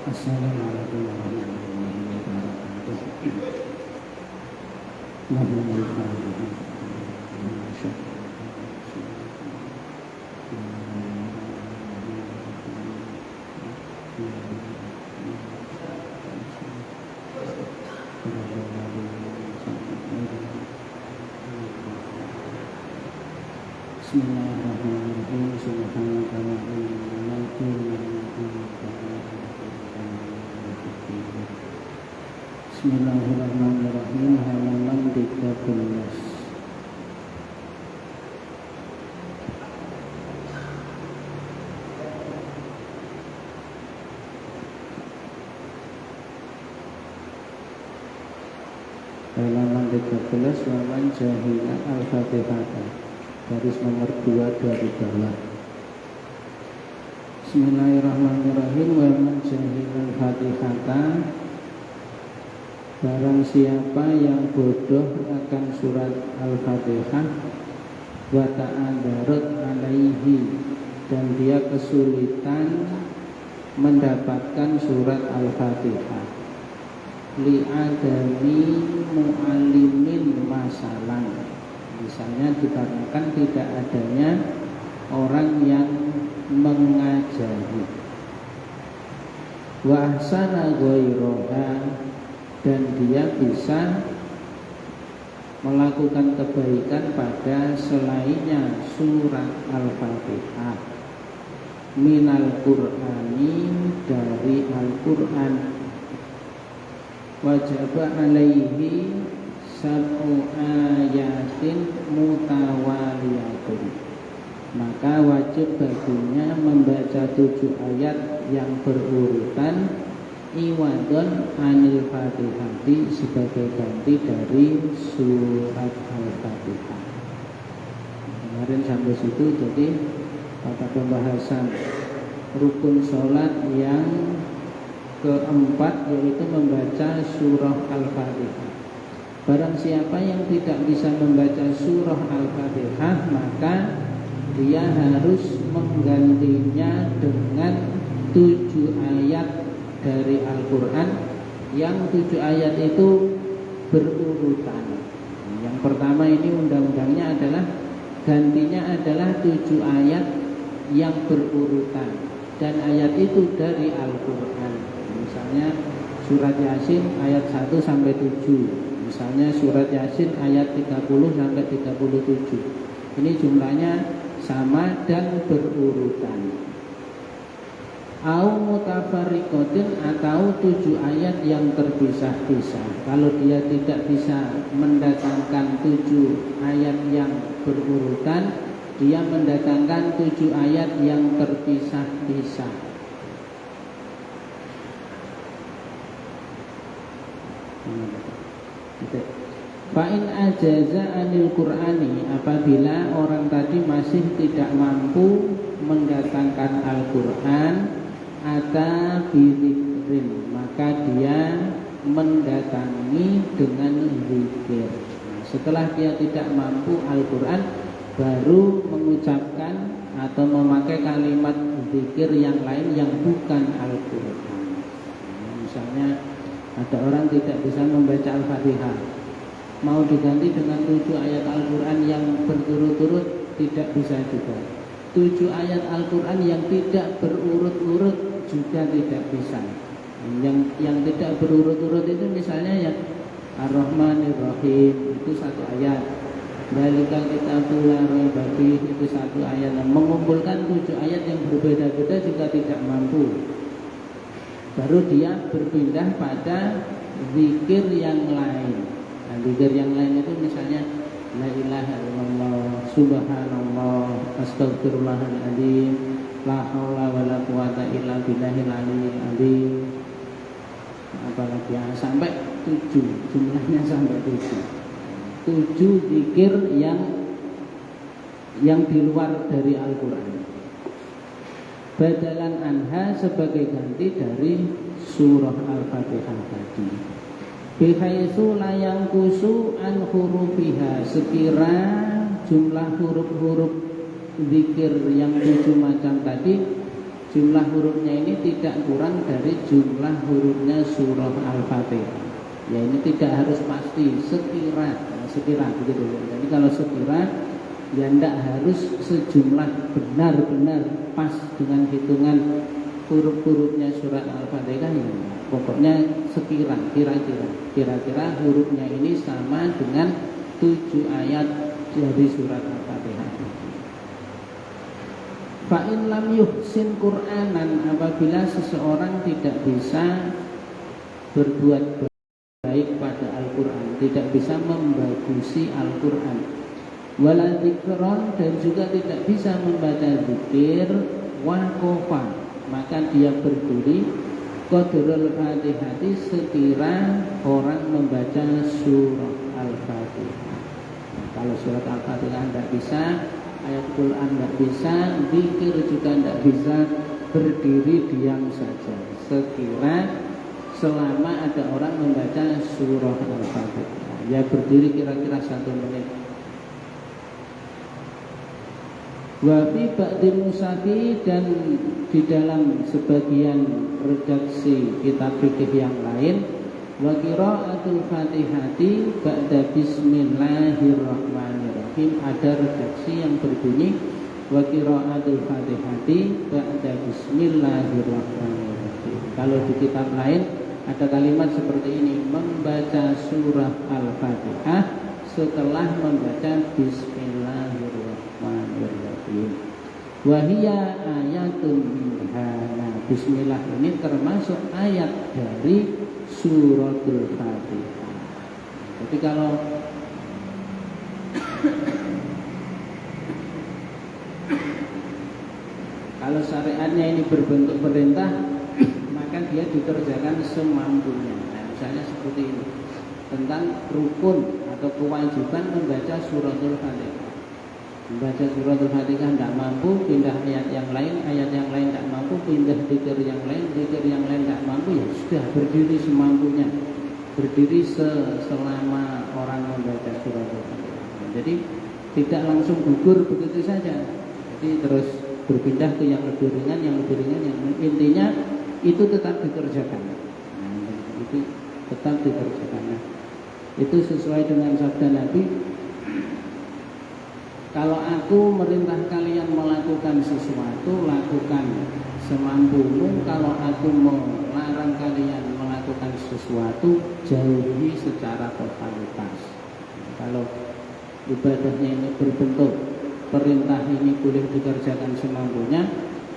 Assalamualaikum warahmatullahi wabarakatuh. Bismillahirrahmanirrahim. Subhanaka la ilaha illa anta. Bismillahirrahmanirrahim. Halaman 13. Halaman 13. Waman jahila al-fatihah. Garis nomor 2 dari bawah. Bismillahirrahmanirrahim. Wa man jahilal fatihata, barang siapa yang bodoh akan surat Al-Fatihah, wa ta'adarat alaihi, dan dia kesulitan mendapatkan surat Al-Fatihah, li'adami mu'allimin masalan, misalnya dikarenakan tidak adanya orang yang mengajari, wa ahsana ghairoha, dan dia bisa melakukan kebaikan pada selainnya surat Al-Fatihah, minal Qur'ani, dari Al-Quran, wajaba alaihi sab'u ayatin mutawaliyatun, maka wajib baginya membaca 7 ayat yang berurutan, iwadon anil fatihati, sebagai ganti dari surat Al-Fatihah. Kemarin sampai situ, jadi pada pembahasan rukun sholat yang keempat, yaitu membaca surah Al-Fatihah. Barang siapa yang tidak bisa membaca surah Al-Fatihah, maka dia harus menggantinya dengan 7 ayat dari Al-Quran, yang 7 ayat itu berurutan. Yang pertama ini undang-undangnya adalah gantinya adalah 7 ayat yang berurutan, dan ayat itu dari Al-Quran. Misalnya surat Yasin ayat 1 sampai 7. Misalnya surat Yasin ayat 30 sampai 37. Ini jumlahnya sama dan berurutan. Au mutafarriqatin, atau 7 ayat yang terpisah-pisah. Kalau dia tidak bisa mendatangkan 7 ayat yang berurutan, dia mendatangkan 7 ayat yang terpisah-pisah. Fa'in ajaza anil Qur'ani, apabila orang tadi masih tidak mampu mendatangkan Al-Quran, ata bidzikrin, maka dia mendatangi dengan zikir. Setelah dia tidak mampu Al-Quran, baru mengucapkan atau memakai kalimat zikir yang lain yang bukan Al-Quran. Misalnya ada orang tidak bisa membaca Al-Fatihah, mau diganti dengan 7 ayat Al-Quran yang berturut-turut, tidak bisa juga. 7 ayat Al-Quran yang tidak berurut-urut juga tidak bisa. Yang tidak berurut-urut itu misalnya yang Ar-Rahmanir-Rahim, itu 1 ayat. Dzalikal kitabul la raiba fihi, itu 1 ayat. Mengumpulkan 7 ayat yang berbeda-beda juga tidak mampu. Baru dia berpindah pada zikir yang lain. Nah, zikir yang lain itu misalnya la ilaha illallah, subhanallah, astagfirullahaladzim, la haula wala quwata illa billahil aliyyil azim. Apalagi ya, sampai 7, jumlahnya sampai 7. 7 zikir yang di luar dari Al-Quran. Badalan anha, sebagai ganti dari surah Al-Fatihah tadi. Bihaitsu la yanqusu an hurufiha, sekira jumlah huruf-huruf zikir yang 7 macam tadi jumlah hurufnya ini tidak kurang dari jumlah hurufnya surah Al-Fatihah. Ya ini tidak harus pasti, sekira begitu. Jadi kalau sekira ya tidak harus sejumlah benar-benar pas dengan hitungan huruf-hurufnya surat Al-Fatihah ya. Pokoknya sekira, kira-kira hurufnya ini sama dengan 7 ayat dari surat Al-Fatihah. Fa'in lam yuhsin Qur'anan, apabila seseorang tidak bisa berbuat baik pada Al-Quran, tidak bisa membagusi Al-Quran, wala dzikron, dan juga tidak bisa membaca zikir, waqafa, maka dia berdiri qadrul Fatihati, sekira orang membaca surah Al-Fatihah. Kalau surat Al-Fatihah tidak bisa, ayat Quran tidak bisa, zikir juga tidak bisa, berdiri diam saja sekira selama ada orang membaca surah Al-Fatihah. Ya berdiri kira-kira 1 menit. Wa fi ba'dil musafi, dan di dalam sebagian redaksi kitab fikih yang lain, wa qira'atul Fatihati ba'da bismillahirrahmanirrahim, ada redaksi yang berbunyi wa qira'atul Fatihati ba'da bismillahirrahmanirrahim. Kalau di kitab lain ada kalimat seperti ini, membaca surah Al-Fatihah setelah membaca bismillahirrahmanirrahim. Wahia ayatun minha. Nah, bismillah ini termasuk ayat dari suratul Fatihah. Jadi kalau syariatnya ini berbentuk perintah, maka dia dikerjakan semampunya. Nah, misalnya seperti ini, tentang rukun atau kewajiban membaca suratul Fatihah. Membaca suratul Fatihah tidak mampu, pindah ayat yang lain tidak mampu, pindah zikir yang lain tidak mampu, ya sudah berdiri semampunya, berdiri selama orang membaca suratul Fatihah. Jadi tidak langsung gugur begitu saja. Jadi terus berpindah ke yang lebih ringan, yang intinya itu tetap dikerjakan. Nah, itu tetap dikerjakan. Nah, itu sesuai dengan sabda Nabi, kalau aku merintah kalian melakukan sesuatu, lakukan semampumu. Kalau aku melarang kalian melakukan sesuatu, jauhi secara totalitas. Kalau ibadahnya ini berbentuk perintah, ini boleh dikerjakan semampunya.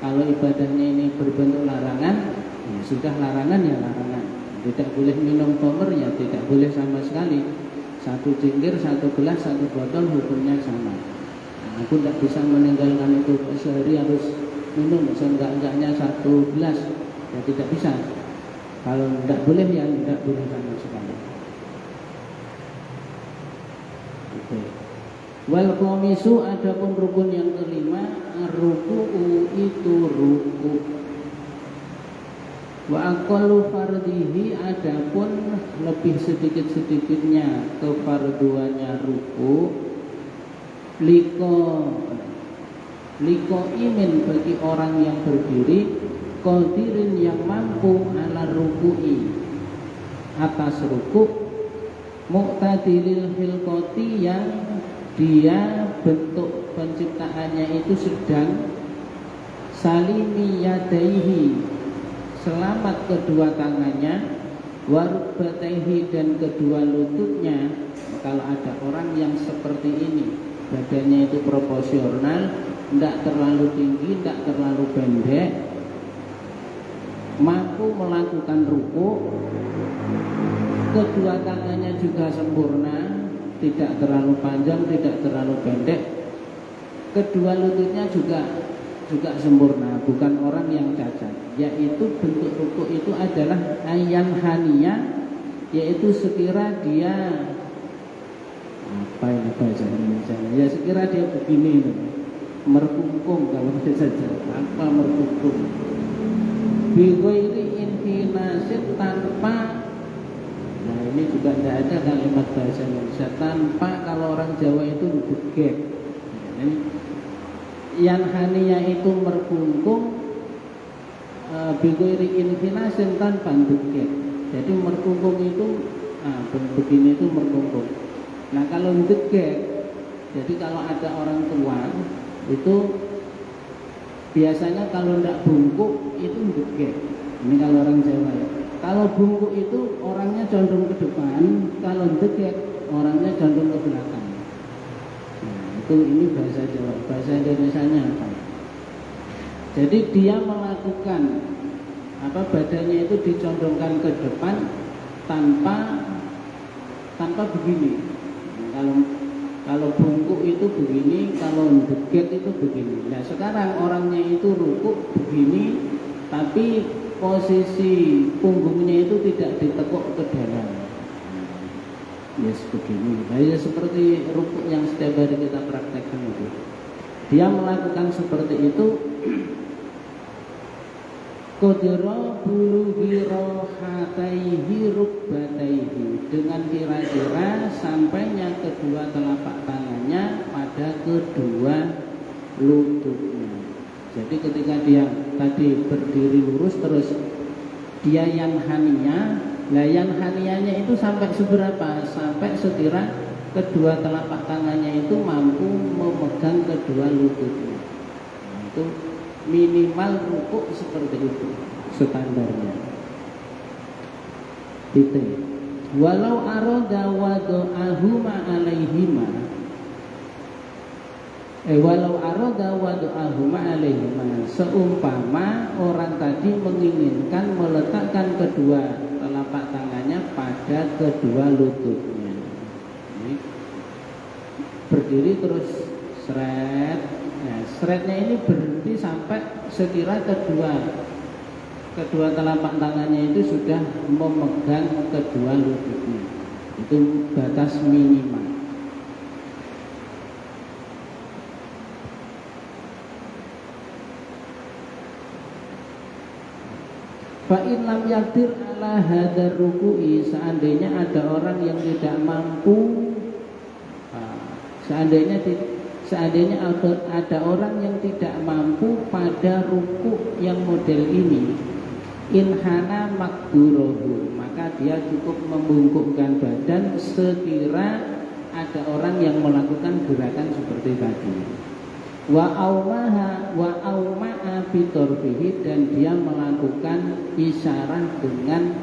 Kalau ibadahnya ini berbentuk larangan, ya sudah larangan ya larangan. Tidak boleh minum khamr, ya tidak boleh sama sekali. 1 cingkir, 1 gelas, 1 botol hukumnya sama. Nah, aku tidak bisa meninggalkan itu sehari harus minum seenggak-enggaknya 1 gelas, ya tidak bisa. Kalau tidak boleh ya tidak boleh sama sekali. Okay. Wal qamisu, adapun rukun yang kelima, ruku'u itu ruku'. Wa aqallu fardhihi, adapun lebih sedikit-sedikitnya kefarduannya ruku', liko imin, bagi orang yang berdiri, qadirin yang mampu ala ruku'i, atas ruku', muqtadilil hilqati, yang dia bentuk penciptaannya itu sedang, salimi yadaihi, selamat kedua tangannya, warukbataihi, dan kedua lututnya. Kalau ada orang yang seperti ini, badannya itu proporsional, tidak terlalu tinggi, tidak terlalu pendek, mampu melakukan ruku, kedua tangannya juga sempurna, tidak terlalu panjang, tidak terlalu pendek, kedua lututnya juga sempurna, bukan orang yang cacat. Yaitu bentuk ruku itu adalah ayam haniyah, yaitu sekira dia, apa ini bahasa Indonesia? Ya sekira dia begini, merkungkung, kalau bahasa Jawa, apa merkungkung? Bighairi infinasid, tanpa. Nah ini juga tidak ada kalimat bahasa Indonesia tanpa. Kalau orang Jawa itu begek. Yang haniyah itu merkungkung, bighairi infinasin tanpa degek. Jadi merkungkung itu begini itu merkungkung. Nah kalau degek, jadi kalau ada orang tua itu biasanya kalau tidak bungkuk itu degek. Ini kalau orang Jawa ya. Kalau bungkuk itu orangnya condong ke depan, kalau degek orangnya condong ke belakang. Nah, itu ini bahasa Jawa. Bahasa Indonesianya apa? Jadi dia melakukan badannya itu dicondongkan ke depan tanpa begini. Kalau bungkuk itu begini, kalau degek itu begini. Nah sekarang orangnya itu rukuk begini, tapi posisi punggungnya itu tidak ditekuk ke dalam. Ya begini. Nah, ya seperti rukuk yang setiap hari kita praktekkan itu. Dia melakukan seperti itu. Qadra bulughi rohataihi rukbataihi, dengan kira-kira sampainya kedua telapak tangannya pada kedua lututnya. Jadi ketika dia tadi berdiri lurus terus dia yang haniya, lah yang haniyanya itu sampai seberapa? Sampai sekira kedua telapak tangannya itu mampu memegang kedua lututnya. Nah, itu minimal rukuk seperti itu standarnya. Titik. Walau arada wadu'ahuma alaihima, walau arada wadu'ahuma alaihima, seumpama orang tadi menginginkan meletakkan kedua telapak tangannya pada kedua lututnya. Ini berdiri terus seret. Nah, seretnya ini berhenti sampai sekira kedua telapak tangannya itu sudah memegang kedua lututnya. Itu batas minimal. Fa'in lam yakdir ala hadar ruku'i, seandainya ada orang yang tidak mampu, seandainya ada orang yang tidak mampu pada rukuk yang model ini, inhana makdurohu, maka dia cukup membungkukkan badan sekira ada orang yang melakukan gerakan seperti tadi. Wa auma'a bitorfihi, dan dia melakukan isyarat dengan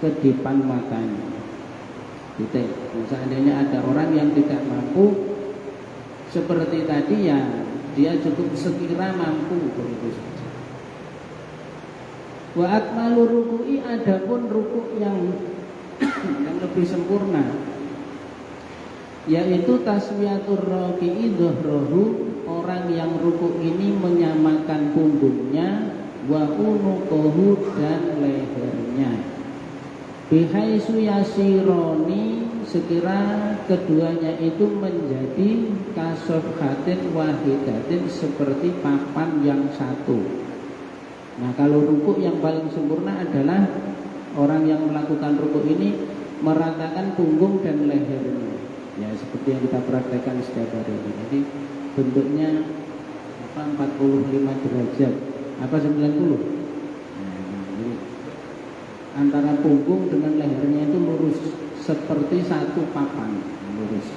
kedipan matanya. Gitu. Seandainya ada orang yang tidak mampu seperti tadi, ya dia cukup sekira mampu begitu saja. Wa akmalu ruku'i, adapun rukuk yang lebih sempurna, yaitu taswiyatur raki'i dhahrahu, orang yang rukuk ini menyamakan punggungnya, wa unuqahu, dan lehernya, bihaitsu yasironi, sekira keduanya itu menjadi kasofhatin wahidatin, seperti papan yang satu. Nah kalau rukuk yang paling sempurna adalah orang yang melakukan rukuk ini meratakan punggung dan lehernya, ya seperti yang kita praktekkan setiap hari ini. Jadi bentuknya 45 derajat, 90. Nah, antara punggung dengan lehernya itu lurus seperti satu papan, lurus.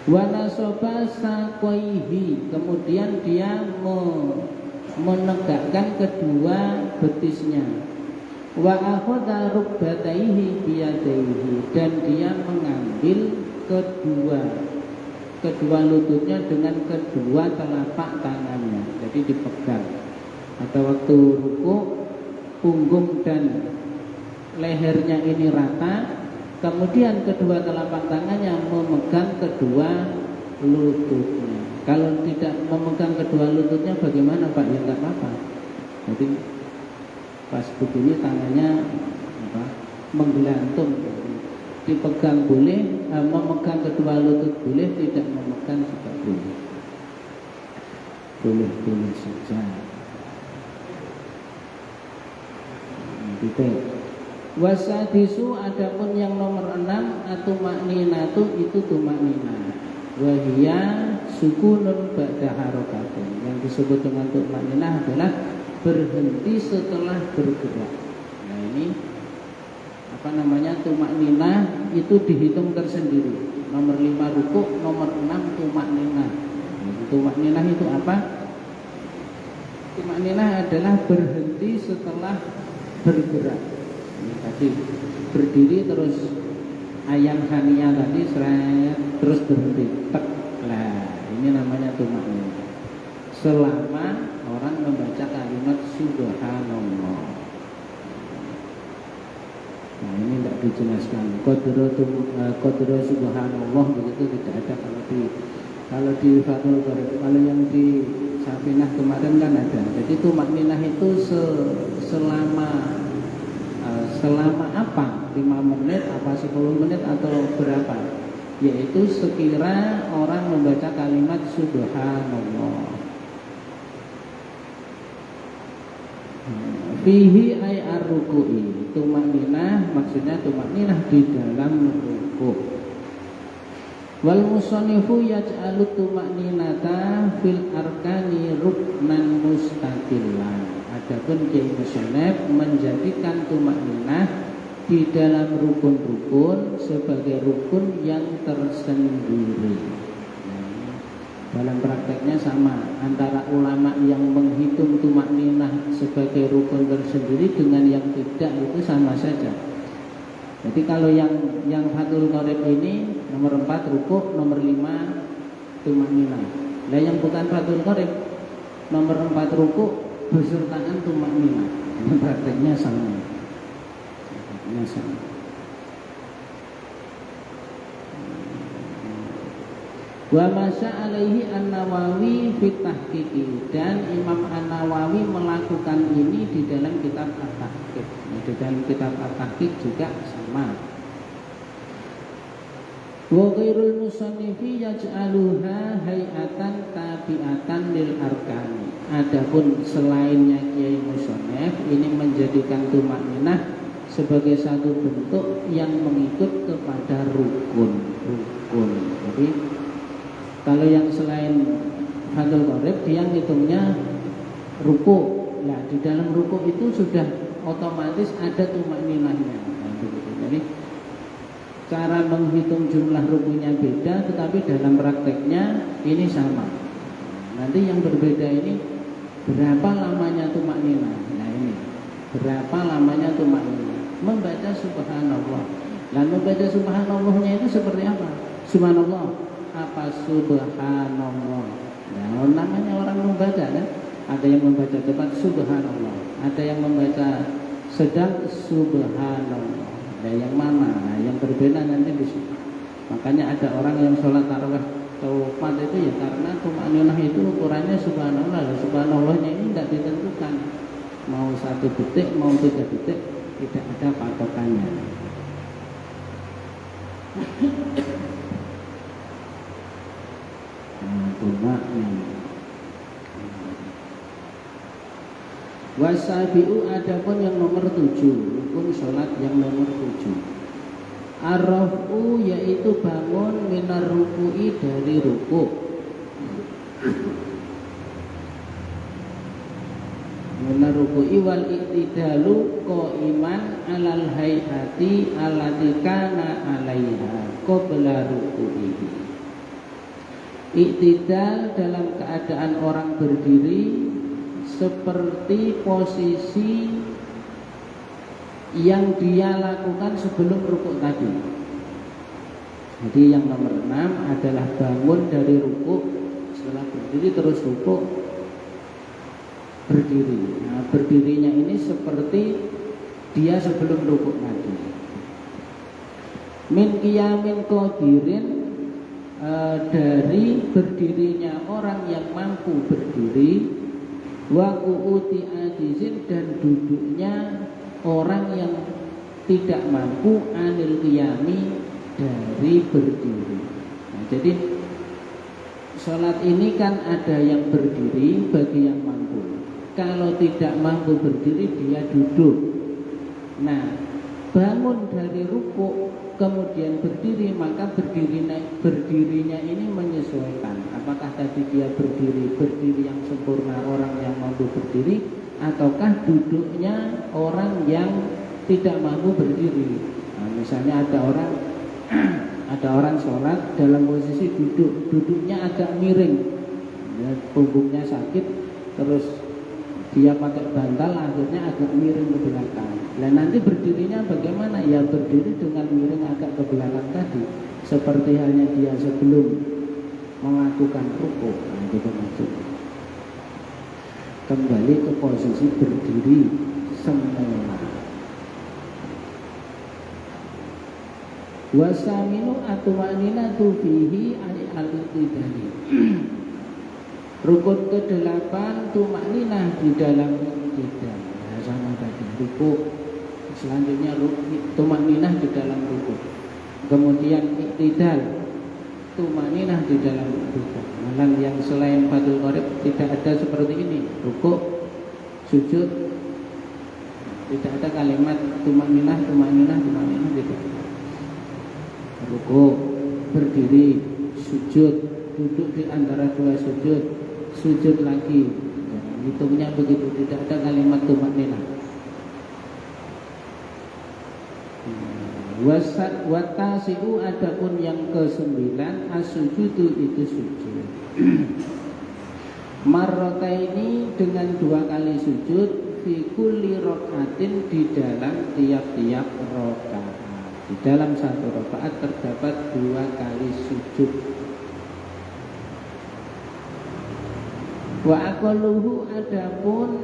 Wa nasoba saqaihi, kemudian dia menegakkan kedua betisnya. Wa akhadha rukbataihi biyadaihi, dan dia mengambil kedua lututnya dengan kedua telapak tangannya. Jadi dipegang. Pada waktu rukuk, punggung dan lehernya ini rata, kemudian kedua telapak tangannya memegang kedua lututnya. Kalau tidak memegang kedua lututnya bagaimana Pak? Ya enggak apa-apa. Jadi pas begini tangannya menggelantung, dipegang boleh, memegang kedua lutut boleh, tidak memegang juga boleh. Boleh saja. Wasadisu, adapun yang nomor 6, atumakninatu, itu tumaknina. Wahia sukunun ba'da harokatin. Yang disebut dengan tumakninah adalah berhenti setelah bergerak. Nah ini apa namanya, tumakninah itu dihitung tersendiri. Nomor 5 rukuk, nomor 6 tumakninah. Tumakninah itu apa? Tumakninah adalah berhenti setelah bergerak. Ini tadi berdiri terus ayam hania tadi seret, terus berhenti tek. Lah ini namanya tumakninah. Selama orang membaca kalimat subhanallah. Nah ini tidak dijelaskan qadra subhanallah begitu, tidak ada kalau di Fathul Qorib. Kalau yang di Safinah kemarin kan ada. Jadi tumakninah itu selama apa? 5 menit, apa 10 menit atau berapa? Yaitu sekira orang membaca kalimat subhanallah. Fihi ay ar-ruku'i. Tumakninah maksudnya tumakninah di dalam ruku'. Wal musannifu yaj'alu tumakninata fil arkani ruknan mustaqillan. Adapun Kiai Musannaf menjadikan tumakninah di dalam rukun-rukun sebagai rukun yang tersendiri. Dalam prakteknya sama antara ulama yang menghitung tumakninah sebagai rukun tersendiri dengan yang tidak, itu sama saja. Jadi kalau yang Fathul Qorib ini nomor 4 rukuk, nomor 5 tumakninah. Nah yang bukan Fathul Qorib nomor 4 rukuk besertaan tumakninah. Ini prakteknya sama. Prakteknya sama. Wa masya alaihi An-Nawawi fi tahqiqi, dan Imam An-Nawawi melakukan ini di dalam kitab At-Tahqiq. Di dalam kitab At-Tahqiq juga sama. Wa ghairul musannifi yaj'aluha hay'atan tabi'atan lil arkani. Adapun selainnya Kiai Musannaf ini menjadikan tumakninah sebagai satu bentuk yang mengikut kepada rukun. Jadi kalau yang selain Fathul Qorib dia ngitungnya ruku. Nah, di dalam ruku itu sudah otomatis ada tumakninahnya. Nah, jadi cara menghitung jumlah rukunya beda, tetapi dalam prakteknya ini sama. Nanti yang berbeda ini berapa lamanya tumakninah. Nah ini berapa lamanya tumakninah. Membaca subhanallah. Dan membaca subhanallahnya itu seperti apa? Subhanallah apa subhanallah. Nah, namanya orang membaca kan? Ada yang membaca cepat subhanallah, ada yang membaca sedang subhanallah. Nah, yang mana? Nah, yang berbeda nanti di situ. Makanya ada orang yang sholat tarawih cepat itu ya karena tumakninah itu ukurannya subhanallah. Subhanallahnya ini tidak ditentukan. Mau 1 detik, mau 3 detik, tidak ada patokannya. Wasabi'u, adapun yang nomor 7, rukun sholat yang nomor 7. Ar-raf'u, yaitu bangun minar ruku'i, dari ruku'. Minar ruku'i wal iktidalu qa'iman alal hayati allati kana 'alaiha qabla ruku'ihi. Iktidal dalam keadaan orang berdiri seperti posisi yang dia lakukan sebelum rukuk tadi. Jadi yang nomor 6 adalah bangun dari rukuk, setelah berdiri terus rukuk, berdiri. Nah, berdirinya ini seperti dia sebelum rukuk tadi. Min qiyamin qadirin, dari berdirinya orang yang mampu berdiri. Wa qu'uti ajizin, dan duduknya orang yang tidak mampu anil qiyami, dari berdiri. Nah, jadi sholat ini kan ada yang berdiri bagi yang mampu. Kalau tidak mampu berdiri dia duduk. Nah, bangun dari rukuk kemudian berdiri, maka berdirinya ini menyesuaikan. Apakah tadi dia berdiri yang sempurna orang yang mampu berdiri, ataukah duduknya orang yang tidak mampu berdiri. Nah, misalnya ada orang sholat dalam posisi duduknya agak miring, ya, punggungnya sakit, terus dia pakai bantal, akhirnya agak miring ke belakang. Dan nanti berdirinya bagaimana? Ya berdiri dengan miring agak ke belakang tadi, seperti halnya dia sebelum melakukan rukuk. Nah, itu maksudnya. Kembali ke posisi berdiri semula. Wasaminu atumanina tufihi al-iqtidani. Rukun ke-8 tumakninah di dalam iqtidal. Nah, sama tadi rukuk. Selanjutnya tumakninah di dalam rukuk. Kemudian iqtidal, tumakninah di dalam iqtidal. Malah yang selain Fathul Qorib tidak ada seperti ini. Rukuk, sujud, tidak ada kalimat tumakninah tidak. Rukuk, berdiri, sujud, duduk di antara dua sujud lagi. Ya, hitungnya begitu, tidak ada kalimat tumakninah. Watasi'u adapun yang ke-9 as-sujudu itu sujud. Marrotaini dengan 2 kali sujud fi kulli rokaatin di dalam tiap-tiap rokaat. Di dalam satu rokaat terdapat 2 kali sujud. Wa aqalluhu adapun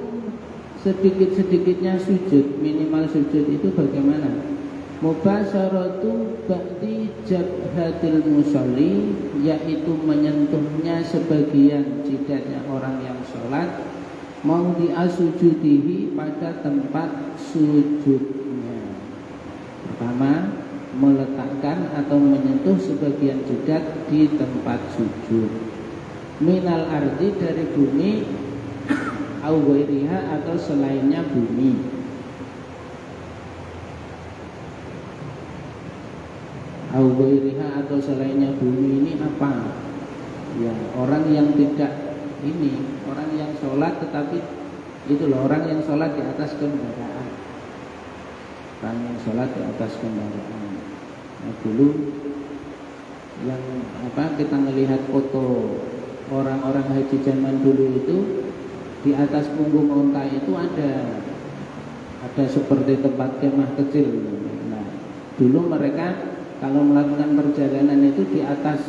sedikit-sedikitnya sujud, minimal sujud itu bagaimana? Mubasyaratu ba'di jabhatil musolli, yaitu menyentuhnya sebagian jidatnya orang yang sholat, mau diasujudihi pada tempat sujudnya. Pertama, meletakkan atau menyentuh sebagian jidat di tempat sujud. Minal ardi, dari bumi, au ghairiha, atau selainnya bumi. Au ghairiha, atau selainnya bumi ini apa? Ya, orang yang tidak ini, orang yang sholat tetapi itu loh, orang yang sholat di atas kendaraan. Orang yang sholat di atas kendaraan. Nah, dulu yang kita melihat foto orang-orang haji zaman dulu itu, di atas punggung onta itu ada seperti tempat kemah kecil. Nah, dulu mereka kalau melakukan perjalanan itu di atas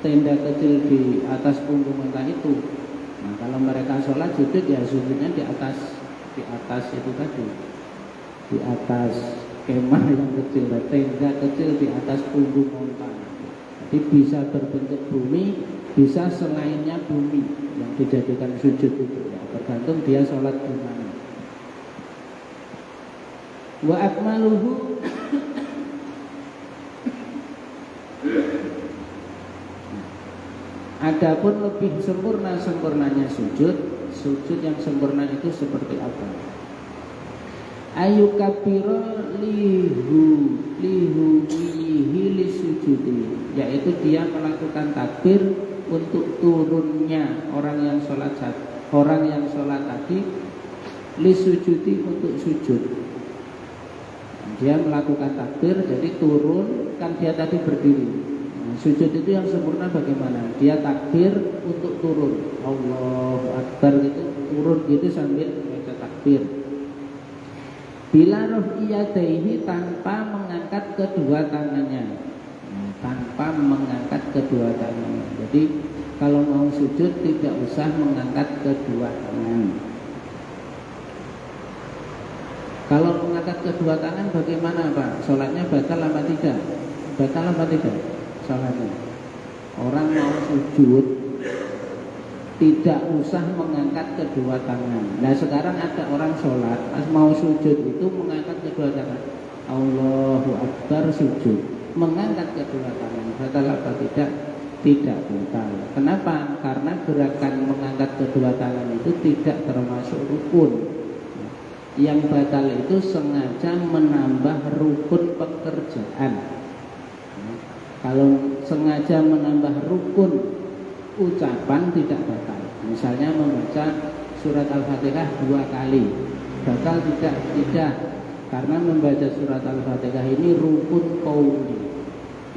tenda kecil di atas punggung onta itu. Nah, kalau mereka sholat sujud, ya sujudnya di atas itu tadi, di atas kemah yang kecil, tenda kecil di atas punggung onta. Jadi bisa berbentuk bumi, bisa selainnya bumi yang dijadikan sujud itu. Ya, tergantung dia sholat di mana. Wa akmaluhu, adapun lebih sempurnanya sujud yang sempurna itu seperti apa? Ayu kabiro lihu sujudi, yaitu dia melakukan takbir untuk turunnya orang yang sholat tadi li sujudi, untuk sujud. Dia melakukan takbir, jadi turun, kan dia tadi berdiri. Nah, sujud itu yang sempurna bagaimana? Dia takbir untuk turun, Allahu Akbar gitu, turun gitu sambil baca takbir. Bila raf'iyadaihi, tanpa mengangkat kedua tangannya. Nah, tanpa mengangkat kedua tangannya. Jadi kalau mau sujud tidak usah mengangkat kedua tangan. Kalau mengangkat kedua tangan bagaimana Pak? Sholatnya batal apa tidak? Batal apa tidak? Sholatnya. Orang mau sujud tidak usah mengangkat kedua tangan. Nah, sekarang ada orang sholat pas mau sujud itu mengangkat kedua tangan. Allahu Akbar, sujud, mengangkat kedua tangan. Batal apa tidak? Tidak batal. Kenapa? Karena gerakan mengangkat kedua tangan itu tidak termasuk rukun. Yang batal itu sengaja menambah rukun pekerjaan. Kalau sengaja menambah rukun ucapan tidak batal. Misalnya membaca surat Al-Fatihah 2 kali, batal tidak, karena membaca surat Al-Fatihah ini rukun qauli.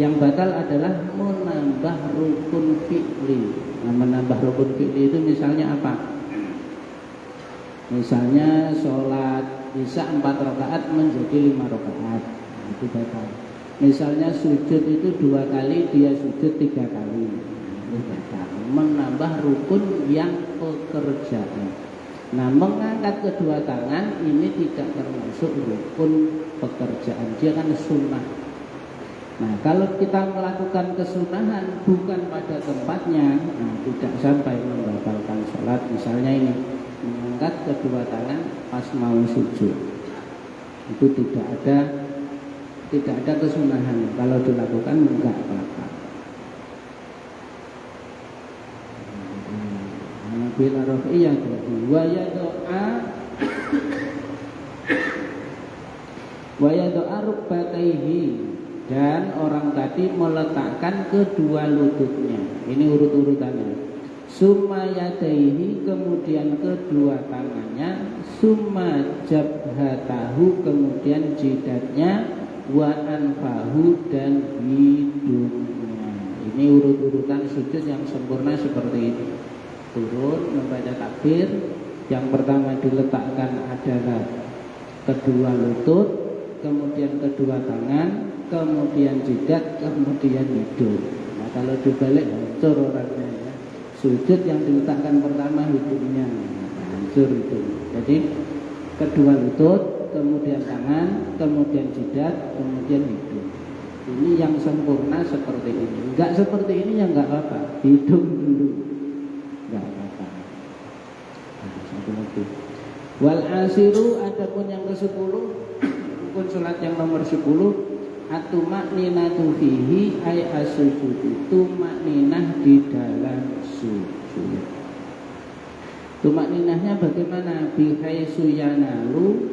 Yang batal adalah menambah rukun fi'li. Nah, menambah rukun fi'li itu misalnya apa? Misalnya sholat Isya 4 rakaat menjadi 5 rakaat, nah, itu batal. Misalnya sujud itu 2 kali, dia sujud 3 kali, nah, itu batal. Menambah rukun yang pekerjaan. Nah, mengangkat kedua tangan ini tidak termasuk rukun pekerjaan, dia kan sunnah. Nah, kalau kita melakukan kesunahan bukan pada tempatnya, nah, tidak sampai membatalkan sholat. Misalnya ini, mengangkat kedua tangan pas mau sujud, itu tidak ada kesunahan. Kalau dilakukan enggak apa-apa. Bila rafiyah wa yadoa rukbataihi, dan orang tadi meletakkan kedua lututnya. Ini urut-urutannya. Summa yadaihi, kemudian kedua tangannya. Summa jabhatahu, kemudian jidatnya. Wa anfahu, dan hidungnya. Ini urut-urutan sujud yang sempurna seperti ini. Turun membaca takbir, yang pertama diletakkan adalah kedua lutut, kemudian kedua tangan, kemudian jidat, kemudian hidung. Nah, kalau dibalik hancur orangnya ya. Sujud yang diletakkan pertama hidungnya, hancur itu. Jadi kedua lutut, kemudian tangan, kemudian jidat, kemudian hidung. Ini yang sempurna seperti ini. Enggak seperti ini ya enggak apa-apa, hidung dulu, enggak apa-apa. Nah, satu lagi. Wal asiru, adapun yang ke-10, rukun salat yang nomor 10, atumakninatu fihi ay asujud, itu makninah di dalam sujud. Tumakninahnya bagaimana? Bihaisu yanalu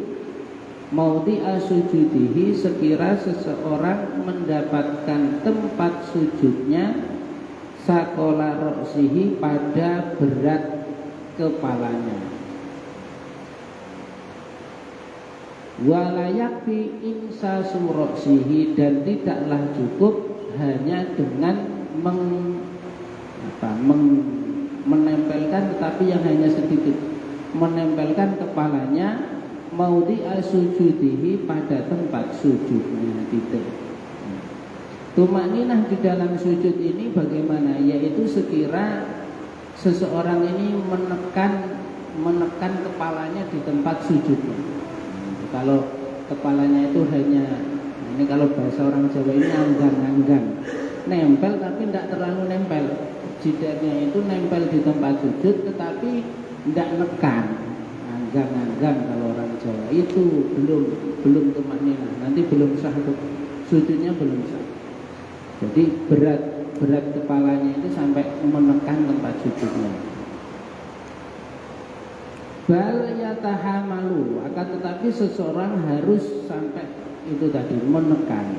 maudhi asujudihi, sekira seseorang mendapatkan tempat sujudnya sakola roksihi, pada berat kepalanya. Walayakfi insa suroksihi, dan tidaklah cukup hanya dengan menempelkan, tetapi yang hanya sedikit, menempelkan kepalanya maudhi asujudihi, pada tempat sujudnya, titik. Tumakninah di dalam sujud ini bagaimana? Yaitu sekira seseorang ini menekan kepalanya di tempat sujudnya. Kalau kepalanya itu hanya, ini kalau bahasa orang Jawa ini anggang-anggang, nempel tapi tidak terlalu nempel. Jidatnya itu nempel di tempat sujud tetapi tidak nekan, anggang-anggang kalau orang Jawa. Itu belum tumakninah, nanti belum sah, sujudnya belum sah. Jadi berat kepalanya itu sampai menekan tempat sujudnya. Bal yatahamalu, akan tetapi seseorang harus sampai itu tadi, menekan.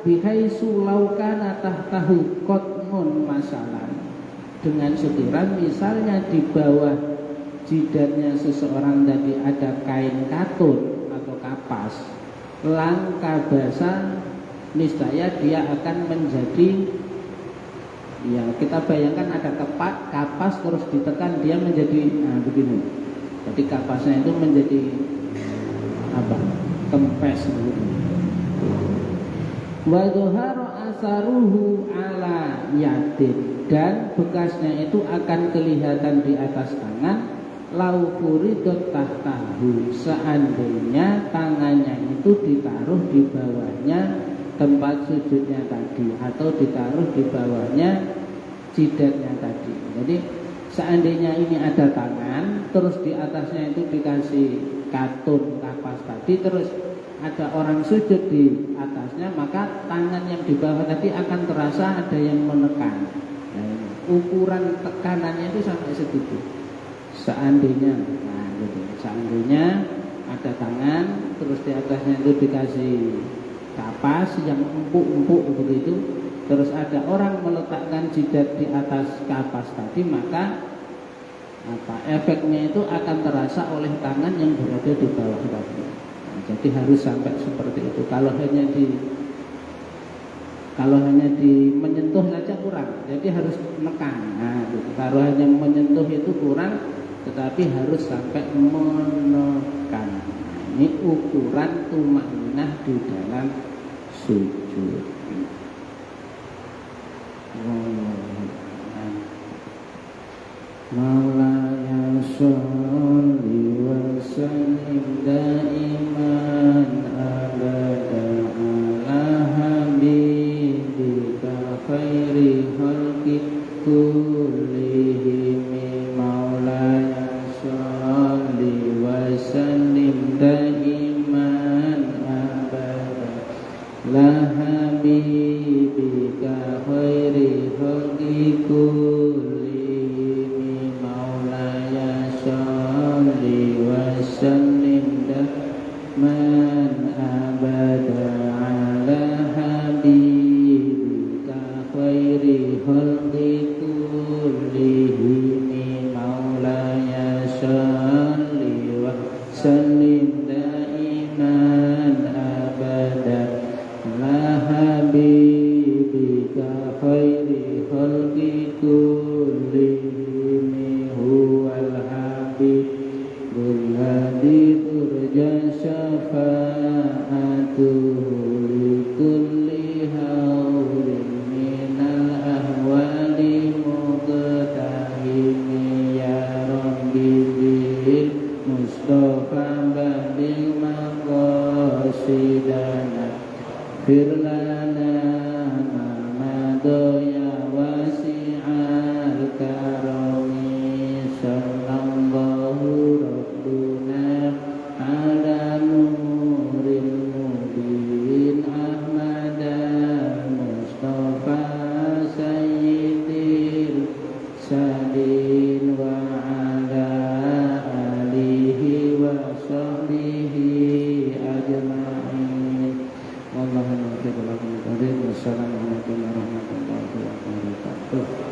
Bihaisu laukana tahtahu qatnun masalah, dengan sekiranya misalnya di bawah jidatnya seseorang tadi ada kain katun atau kapas, langka basa, niscaya dia akan menjadi, ya kita bayangkan ada kapas terus ditekan, dia menjadi begini. Jadi kapasnya itu menjadi apa? Kempes begitu. Wa dhuharu asaruhu ala yadin, dan bekasnya itu akan kelihatan di atas tangan. Lau furidot tahtahu, seandainya tangannya itu ditaruh di bawahnya tempat sujudnya tadi, atau ditaruh di bawahnya jidatnya tadi. Jadi seandainya ini ada tangan, terus di atasnya itu dikasih katun kapas tadi, terus ada orang sujud di atasnya, maka tangan yang di bawah tadi akan terasa ada yang menekan. Nah, ukuran tekanannya itu sampai segitu. seandainya, nah gitu, seandainya ada tangan, terus di atasnya itu dikasih kapas yang empuk-empuk begitu, terus ada orang meletakkan jidat di atas kapas tadi, maka efeknya itu akan terasa oleh tangan yang berada di bawah tadi. Nah, jadi harus sampai seperti itu. Kalau hanya di menyentuh saja kurang, jadi harus menekan. Nah, gitu. Kalau hanya menyentuh itu kurang, tetapi harus sampai menekan. Nah, ini ukuran tumakninah di dalam sujud. Maulaya sholli wa sallim daiman abada ala habibika khairi khalqi kullihim. Maulaya sholli wa sallim daiman abada ala habibika khairi khalqi kullihim. Sallim man abada ala habibika khairi khalqi kullihim. Maulaya salli wa sallim daiman abada ala habibika khairi khalqi kullihim. Huwal habib Hadi turja syafa'atuhu likulli hawlin minal ahwali muqtahimi. Ya Rabbi bil Mustafa badil maqasidana firlana mamadoya wasi'al karami. Sallallahu Rabbuna ala nuril mubin Ahmad Mustafa Sayyidil Sadin wa ala alihi wa sahbihi ajma'in. Allahumma barik. Wassalamualaikum warahmatullahi wabarakatuh.